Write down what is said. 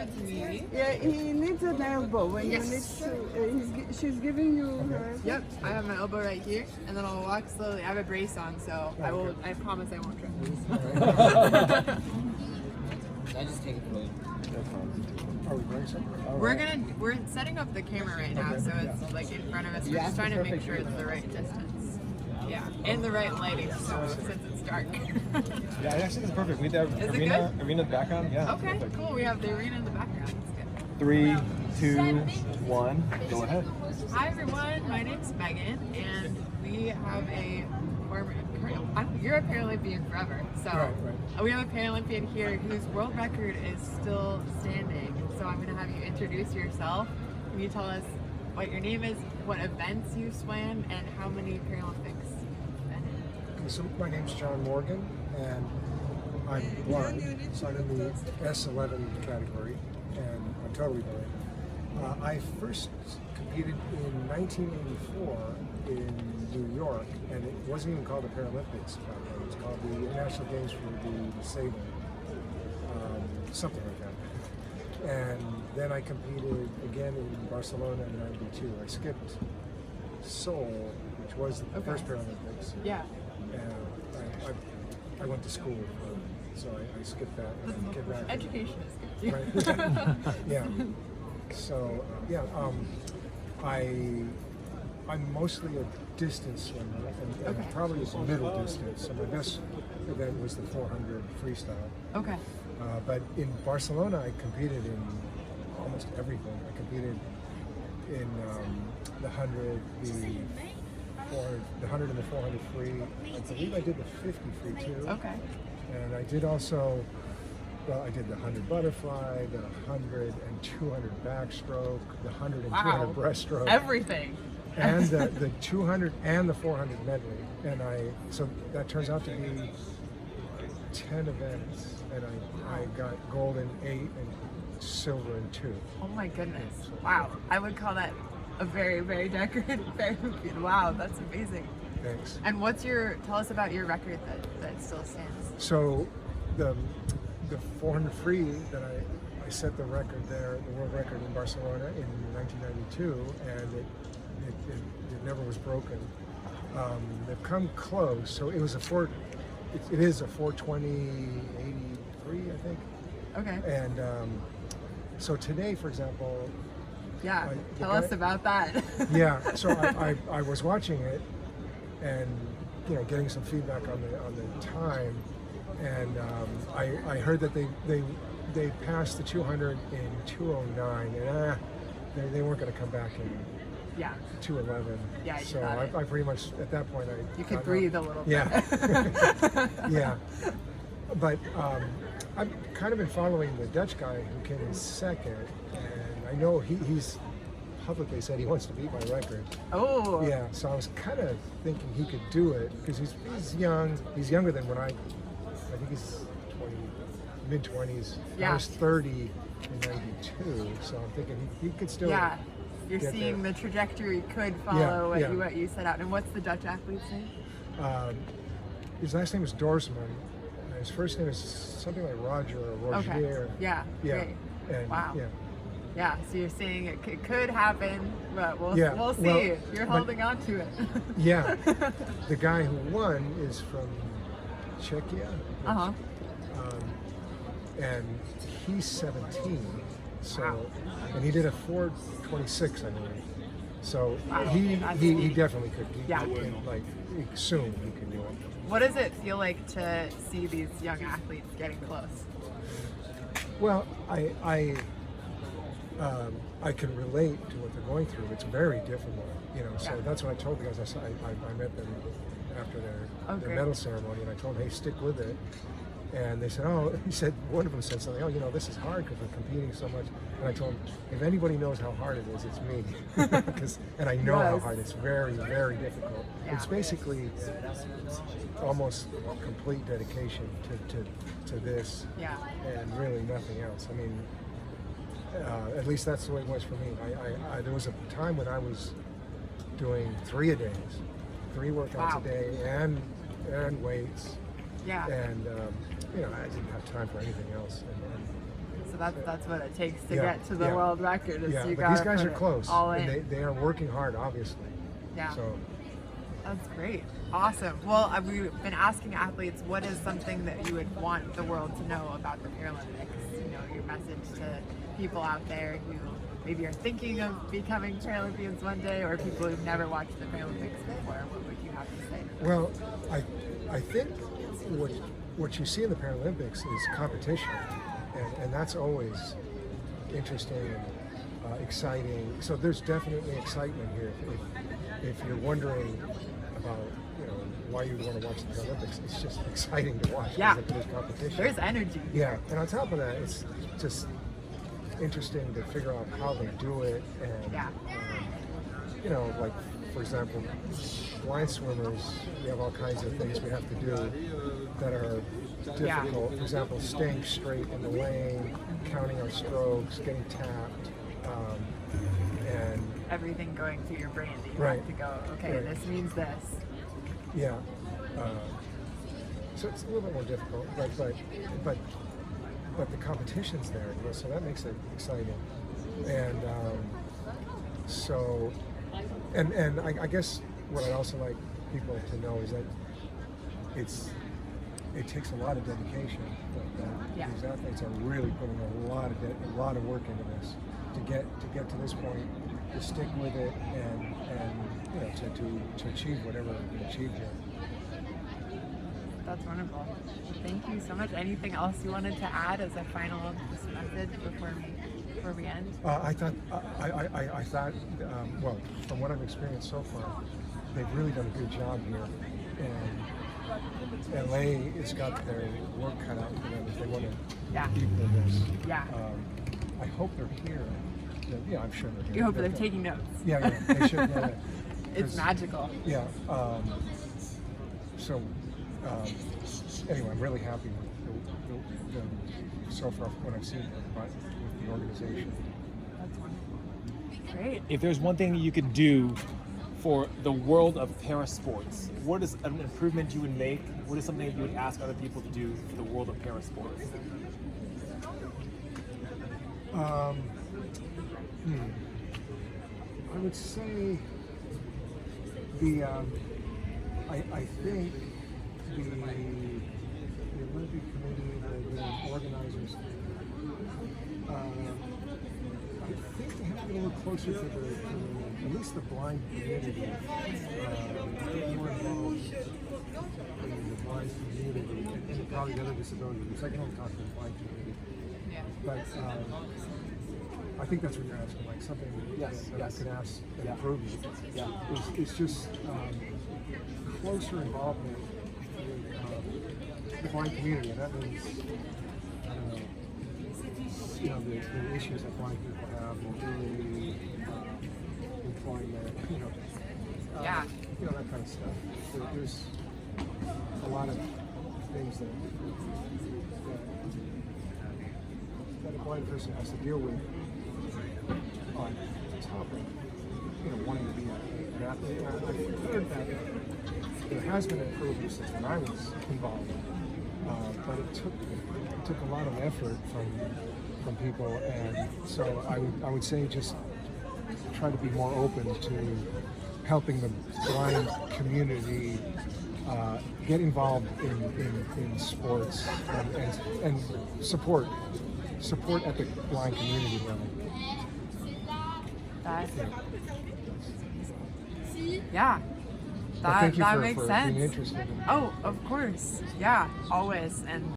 towards me. Yeah, he needs an elbow when Yes. you need to. She's giving you her. Yep, I have my elbow right here, and then I'll walk slowly. I have a brace on, so I will. I promise I won't trip. I just take it for you. Are we going somewhere? We're setting up the camera right now, so it's like in front of us. We're just trying to make sure it's the right distance. Yeah, and the right lighting, so since it's dark. Yeah, actually, it's perfect. We have Is it arena good? in the background. Yeah. Okay, perfect. cool. We have the arena in the background. That's good. 3, 2, 1. Go ahead. Hi everyone, my name's Megan, and we have a you're a Paralympian forever, so Right. we have a Paralympian here whose world record is still standing. So I'm going to have you introduce yourself. Can you tell us what your name is, what events you swam, and how many Paralympics you've been in? Okay, so my name's John Morgan, and I'm blind, so I'm in the S11 category, and I'm totally blind. I first competed in 1984 in New York, and it wasn't even called the Paralympics back then. It was called the International Games for the Disabled, something like that. And then I competed again in Barcelona in '92. I skipped Seoul, which was the first Paralympics. Yeah. And I went to school, so I skipped that and came back. Education is good. Right. Yeah. So I'm mostly a distance swimmer, and probably a middle distance. So my best event was the 400 freestyle. Okay. But in Barcelona, I competed in almost everything. I competed in the 100, the 400, the 100 and the 400 free. I believe I did the 50 free too. Okay. And I did also, well, I did the 100 butterfly, the 100 and 200 backstroke, the 100 and 200 breaststroke. Everything. And the 200 and the 400 medley. And so that turns out to be 10 events. And I got gold in 8 and silver in 2. Oh my goodness. Wow. I would call that a very, very decorated Paralympian. Wow, that's amazing. Thanks. And tell us about your record that still stands. So the 400 free that I set the record there, the world record in Barcelona in 1992, and it never was broken. They've come close, so it was it is a 420.83, I think. Okay. And so today, for example, yeah, tell us about that. yeah. So I was watching it, and getting some feedback on the time, and I heard that they passed the 200 in 209, and they weren't going to come back in 211. Yeah, so I pretty much at that point you could breathe a little bit. Yeah. Yeah. But I've kind of been following the Dutch guy who came in second, and I know he's publicly said he wants to beat my record. Oh. Yeah, so I was kind of thinking he could do it because he's young. He's younger than when I think he's mid-20s. Yeah. I was 30 in 92, so I'm thinking he could still. Yeah. You're get seeing there. the trajectory could follow Yeah, what you set out. And what's the Dutch athlete's name? His last name is Dorsman. And his first name is something like Roger or Roger. Okay. Yeah. Yeah. Great. And, Wow. Yeah. Yeah. So you're saying it could happen, but we'll see. Well, you're holding on to it. Yeah. The guy who won is from Czechia. Uh-huh. And he's 17. So, Wow. and he did a 4:26, I believe. So Wow. he That's- definitely could. Yeah. Like soon he can do it. What does it feel like to see these young athletes getting close? Well, I can relate to what they're going through. It's very difficult, So Yeah. that's what I told the guys. I met them after their great. medal ceremony, and I told them, "Hey, stick with it." And they said, one of them said something, this is hard because we're competing so much. And I told them, if anybody knows how hard it is, it's me. And I know how hard it's very, very difficult. Yeah. It's basically almost complete dedication to this and really nothing else. I mean, at least that's the way it was for me. There was a time when I was doing 3 a days, 3 workouts a day and weights. Yeah. And I didn't have time for anything else. So that's what it takes to Yeah, get to the yeah. world record. Is Yeah, you but these gotta guys put are it close, all and in. they are working hard, obviously. Yeah. So That's great. Awesome. Well, we've been asking athletes, what is something that you would want the world to know about the Paralympics? You know, your message to people out there who maybe are thinking of becoming Paralympians one day, or people who've never watched the Paralympics before. What would you have to say? well, I think what you see in the Paralympics is competition, and that's always interesting and exciting. So there's definitely excitement here. If you're wondering about why you want to watch the Paralympics, it's just exciting to watch. Yeah. Because there's competition. There's energy. Yeah, and on top of that, it's just interesting to figure out how they do it, and Yeah. like for example, blind swimmers, we have all kinds of things we have to do that are Yeah. difficult. For example, staying straight in the lane, counting our strokes, getting tapped, and Everything going through your brain that you Right. have to go, okay, Right. this means this. yeah. So it's a little bit more difficult, but the competition's there, so that makes it exciting. And so, and I guess what I also like people to know is that it takes a lot of dedication. Yeah. These athletes are really putting a lot of work into this to get to this point, to stick with it, and to achieve whatever they achieved here. That's wonderful. Thank you so much. Anything else you wanted to add as a final message before we end? I thought, well, from what I've experienced so far, they've really done a good job here, and LA has got their work cut out for them if they want to Yeah. keep this. Yeah. I hope they're here. Yeah, I'm sure they're here. You hope they're taking notes. Yeah, they should. Yeah. It's 'Cause- magical. Yeah. So, anyway, I'm really happy with the so far what I've seen with the organization. That's wonderful. Great. If there's one thing you could do for the world of parasports, what is an improvement you would make? What is something you would ask other people to do for the world of parasports? I would say I think the Olympic Committee, the organizers, I think they have to get a little closer to at least the blind community, get more involved in the blind community and probably the other disability groups. I can only talk to the blind community. Yeah. But I think that's what you're asking, like something Yes, that yes. I could ask an Yeah. improvement. Yeah. It's just closer involvement with the blind community. And that means, I don't know, the issues that blind people have, mobility, employment, Yeah. That kind of stuff. There's a lot of things that a blind person has to deal with on top of wanting to be an athlete. I've heard that there has been improvement since when I was involved, but it took a lot of effort from people, and so I would say just try to be more open to helping the blind community get involved in sports and support at the blind community level. Yeah. Well, thank you That for makes being sense. interested in Oh, of course. Yeah, always. And